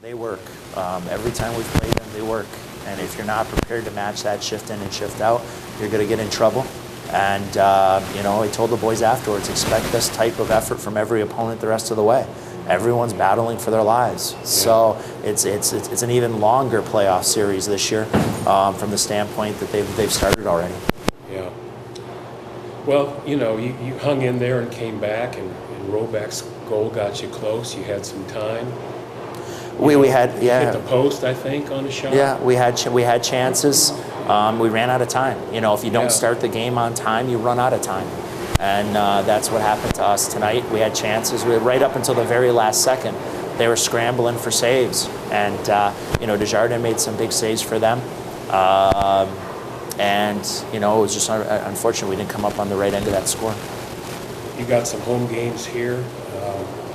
They work. Every time we play them, they work. And if you're not prepared to match that shift in and shift out, you're going to get in trouble. And, I told the boys afterwards, expect this type of effort from every opponent the rest of the way. Everyone's battling for their lives. So it's an even longer playoff series this year from the standpoint that they've started already. Yeah. Well, you hung in there and came back, and Robak's goal got you close. You had some time. We had hit the post, I think, on a shot. Yeah, we had chances. We ran out of time. If you don't start the game on time, you run out of time, and that's what happened to us tonight. We had chances. We right up until the very last second. They were scrambling for saves, and Desjardins made some big saves for them. It was just unfortunate we didn't come up on the right end of that score. You got some home games here.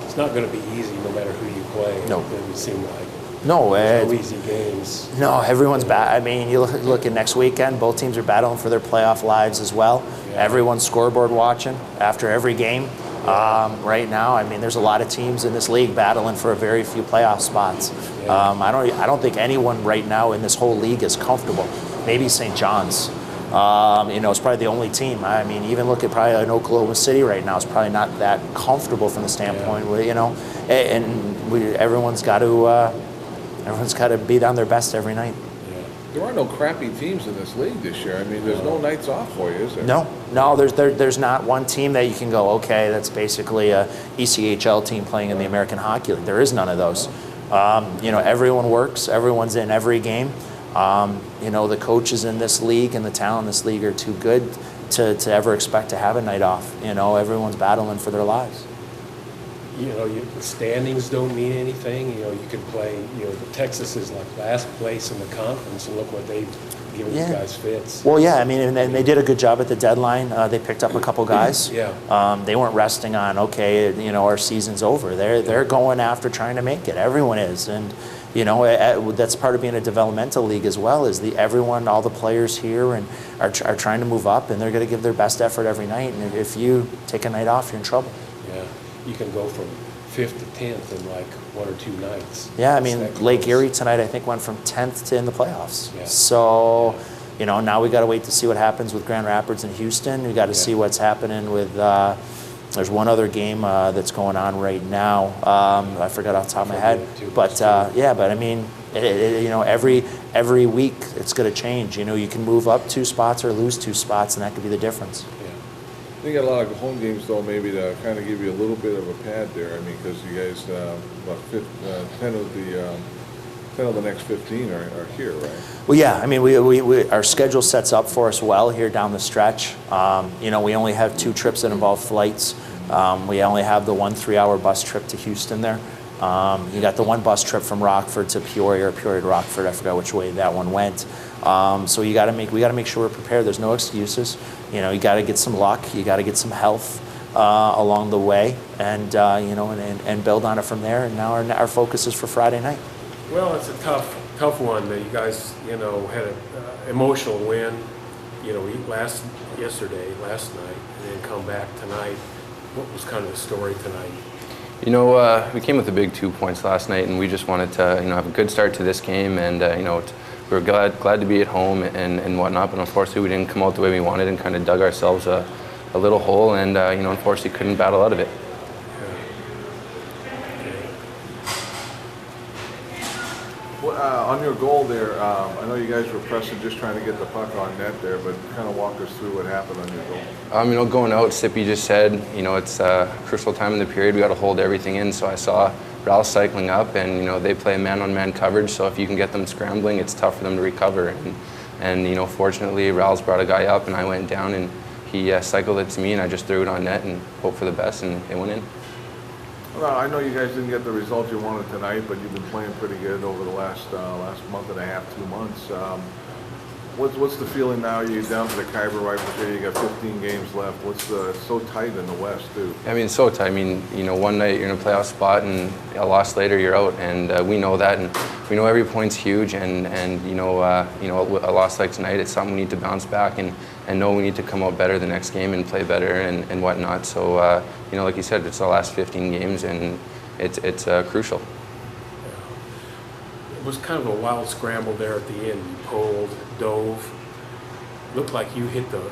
It's not going to be easy no matter who you play. No. It doesn't seem like. No, no easy games. No, everyone's bad. I mean, you look at next weekend, both teams are battling for their playoff lives as well. Yeah. Everyone's scoreboard watching after every game. Right now, I mean, there's a lot of teams in this league battling for a very few playoff spots. Yeah. I don't think anyone right now in this whole league is comfortable. Maybe St. John's. It's probably the only team. I mean, even look at probably in Oklahoma City right now, it's probably not that comfortable from the standpoint where, everyone's got to be on their best every night. Yeah. There are no crappy teams in this league this year. I mean, there's no nights off for you, is there? No. There's not one team that you can go, okay, that's basically a ECHL team playing in the American Hockey League. There is none of those. Everyone works. Everyone's in every game. The coaches in this league and the talent in this league are too good to ever expect to have a night off. Everyone's battling for their lives. The standings don't mean anything. You can play, Texas is like last place in the conference, and look what they've given these guys fits. Well, yeah, I mean, and they did a good job at the deadline. They picked up a couple guys. Yeah. They weren't resting on, our season's over. They're going after trying to make it. Everyone is. And, that's part of being a developmental league as well, is all the players here and are trying to move up, and they're going to give their best effort every night. And if you take a night off, you're in trouble. Yeah. You can go from 5th to 10th in like 1 or 2 nights. Yeah, I mean, Lake Erie tonight I think went from 10th to in the playoffs. Yeah. So, now we got to wait to see what happens with Grand Rapids and Houston. We got to see what's happening with. There's one other game that's going on right now. I forgot off the top of my head, but I mean, every week it's going to change. You can move up 2 spots or lose 2 spots, and that could be the difference. You got a lot of home games, though, maybe to kind of give you a little bit of a pad there. I mean, because you guys, 10 of the next 15 are here, right? Well, yeah. I mean, we our schedule sets up for us well here down the stretch. We only have 2 trips that involve flights. We only have the 1 3-hour bus trip to Houston there. You got the 1 bus trip from Rockford to Peoria or Peoria to Rockford. I forgot which way that one went. So we got to make sure we're prepared. There's no excuses. You got to get some luck. You got to get some health along the way, and and build on it from there. And now our focus is for Friday night. Well, it's a tough one. You guys, had an emotional win. Last night, and then come back tonight. What was kind of the story tonight? We came with the big 2 points last night, and we just wanted to, have a good start to this game, and we were glad to be at home and whatnot. But unfortunately, we didn't come out the way we wanted, and kind of dug ourselves a little hole, and unfortunately, couldn't battle out of it. On your goal there, I know you guys were pressing, just trying to get the puck on net there, but kind of walk us through what happened on your goal. Going out, Sippy just said, it's a crucial time in the period. We got to hold everything in. So I saw Rallo cycling up, and they play man-on-man coverage. So if you can get them scrambling, it's tough for them to recover. And fortunately, Rallo's brought a guy up, and I went down, and he cycled it to me, and I just threw it on net and hoped for the best, and it went in. Well, I know you guys didn't get the result you wanted tonight, but you've been playing pretty good over the last month and a half, 2 months. What's the feeling now? You're down to the Kyber right there. You got 15 games left. It's so tight in the West too. I mean, it's so tight. I mean, one night you're in a playoff spot, and a loss later you're out, and we know that, and we know every point's huge, and a loss like tonight, it's something we need to bounce back and know we need to come out better the next game and play better and whatnot. So like you said, it's the last 15 games, and it's crucial. It was kind of a wild scramble there at the end. You pulled, dove. Looked like you hit the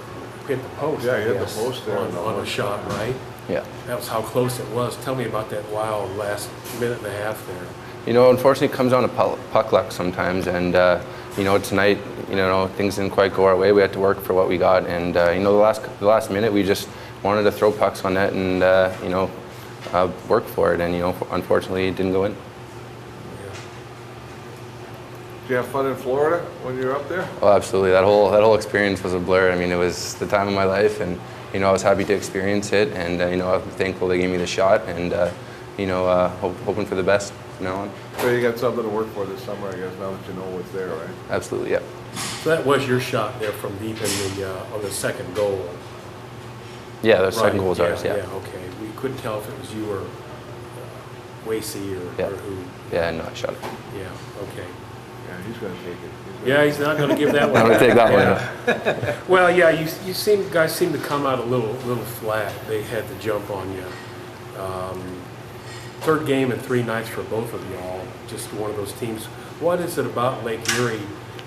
post. Yeah, I you hit the guess, post there on a shot, right? Yeah. That was how close it was. Tell me about that wild last minute and a half there. You know, unfortunately, it comes down to puck luck sometimes, and you know, tonight, you know, things didn't quite go our way. We had to work for what we got, and you know, the last minute, we just wanted to throw pucks on net and you know, work for it, and you know, unfortunately, it didn't go in. Did you have fun in Florida when you were up there? Oh, absolutely. That whole experience was a blur. I mean, it was the time of my life, and you know, I was happy to experience it, and you know, I'm thankful they gave me the shot, and you know, hoping for the best from now on. So you got something to work for this summer, I guess, now that you know what's there, right? Absolutely, yeah. So that was your shot there from deep in the on the second goal. Yeah, the second Right, goal was ours. Yeah. Okay. We couldn't tell if it was you or Wasey or who. Yeah, no, I shot it. Yeah. Okay. Yeah, he's going to take it. Yeah, he's not going to give that I'm one. gonna take that Yeah. Well, yeah, you guys seem to come out a little flat. They had to jump on you. Third game in 3 nights for both of y'all. Just one of those teams. What is it about Lake Erie?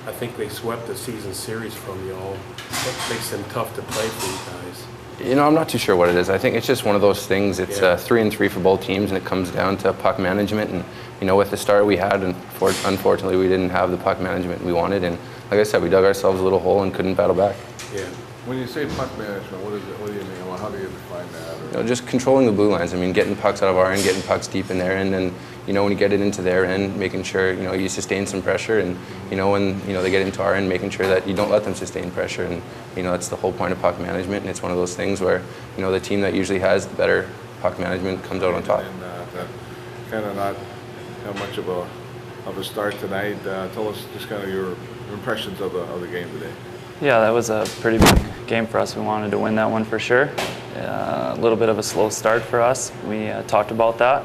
I think they swept the season series from y'all. What makes them tough to play for you guys? You know, I'm not too sure what it is. I think it's just one of those things. It's Yeah. 3-3 for both teams, and it comes down to puck management. And you know, with the start we had, and unfortunately, we didn't have the puck management we wanted. And like I said, we dug ourselves a little hole and couldn't battle back. Yeah. When you say puck management, what is it? What do you mean? Well, how do you define that? You know, just controlling the blue lines. I mean, getting pucks out of our end, getting pucks deep in their end, and you know, when you get it into their end, making sure you know you sustain some pressure, and you know, when you know they get into our end, making sure that you don't let them sustain pressure. And you know, that's the whole point of puck management. And it's one of those things where you know the team that usually has the better puck management comes out on top. And that kind of not have much of a start tonight. Tell us just kind of your impressions of the game today. Yeah, that was a pretty big game for us. We wanted to win that one for sure. A little bit of a slow start for us. We talked about that.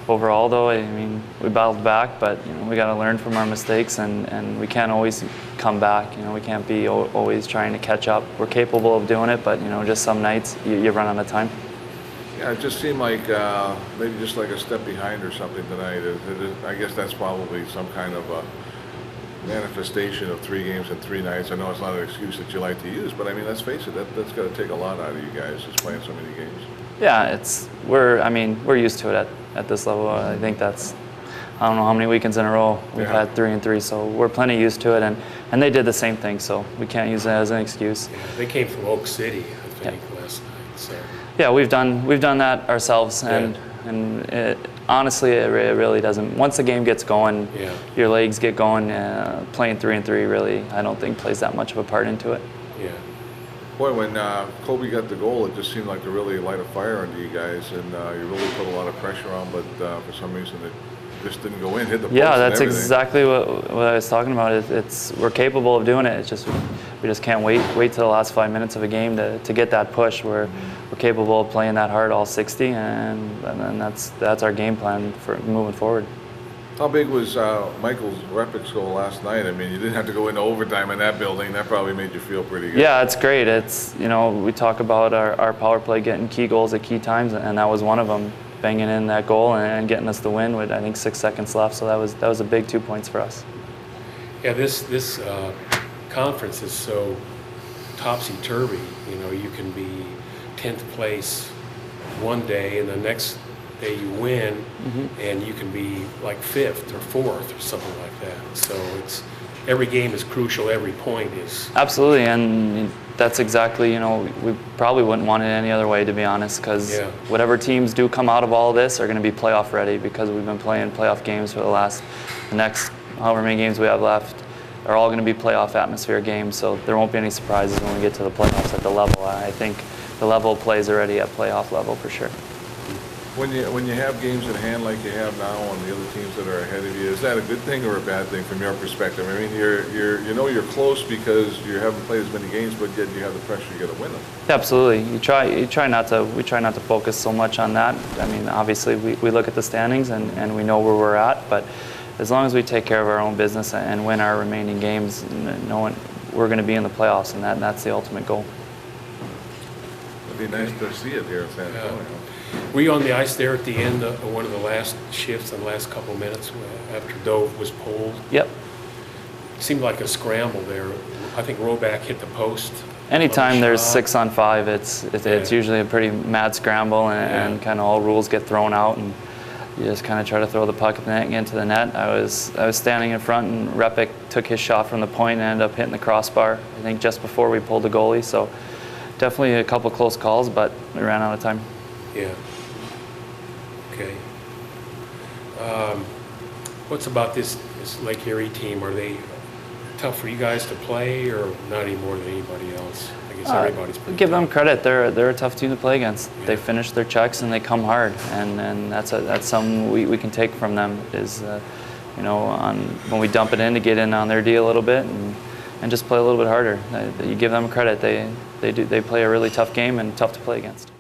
Overall, though, I mean, we battled back, but you know, we got to learn from our mistakes, and we can't always come back. You know, we can't be always trying to catch up. We're capable of doing it, but you know, just some nights you run out of time. Yeah, it just seemed like maybe just like a step behind or something tonight. I guess that's probably some kind of a manifestation of 3 games and 3 nights. I know it's not an excuse that you like to use, but I mean, let's face it, that's got to take a lot out of you guys just playing so many games. Yeah, we're used to it at this level. I think that's, I don't know how many weekends in a row we've had 3 and 3, so we're plenty used to it, and they did the same thing, so we can't use that as an excuse. Yeah, they came from Oak City, I think, last night. So. Yeah, we've done that ourselves, and honestly, it really doesn't. Once the game gets going, your legs get going. Playing 3 and 3 really, I don't think plays that much of a part into it. Yeah. Boy, when Colby got the goal, it just seemed like to really light a fire under you guys, and you really put a lot of pressure on, but for some reason it just didn't go in, hit the post. Yeah, that's and everything. exactly what I was talking about. We're capable of doing it. It's just we just can't wait till the last 5 minutes of a game to get that push. We're capable of playing that hard all 60, and then that's our game plan for moving forward. How big was Michael's Repic's goal last night? I mean, you didn't have to go into overtime in that building. That probably made you feel pretty good. Yeah, it's great. It's, you know, we talk about our power play getting key goals at key times, and that was one of them, banging in that goal and getting us the win with, I think, 6 seconds left. So that was a big 2 points for us. Yeah, this conference is so topsy-turvy. You know, you can be 10th place one day, and the next day you win, and you can be like 5th or 4th or something like that. So it's every game is crucial. Every point is absolutely, and that's exactly, you know, we probably wouldn't want it any other way, to be honest, because whatever teams do come out of all of this are going to be playoff ready, because we've been playing playoff games for the next however many games we have left are all going to be playoff atmosphere games. So there won't be any surprises when we get to the playoffs at the level. I think the level of play is already at playoff level for sure. When you have games in hand like you have now on the other teams that are ahead of you, is that a good thing or a bad thing from your perspective? I mean, you're close because you haven't played as many games, but yet you have the pressure you got to win them. Absolutely. We try not to focus so much on that. I mean, obviously we look at the standings and we know where we're at, but as long as we take care of our own business and win our remaining games, knowing we're going to be in the playoffs, and that's the ultimate goal. It'd be nice to see it here in San Antonio. Were you on the ice there at the end of one of the last shifts and the last couple of minutes after Dove was pulled? Yep. Seemed like a scramble there. I think Robak hit the post. Anytime there's shot. 6-on-5, it's usually a pretty mad scramble, and kind of all rules get thrown out, and you just kind of try to throw the puck at the net and get into the net. I was standing in front, and Repik took his shot from the point and ended up hitting the crossbar, I think just before we pulled the goalie. So definitely a couple close calls, but we ran out of time. Yeah. Okay. What's about this Lake Erie team? Are they tough for you guys to play, or not any more than anybody else? I guess everybody's pretty Give tough. them credit. They're a tough team to play against. Yeah. They finish their checks and they come hard, and that's something we can take from them. Is you know, when we dump it in, to get in on their D a little bit and just play a little bit harder. You give them credit. They play a really tough game and tough to play against.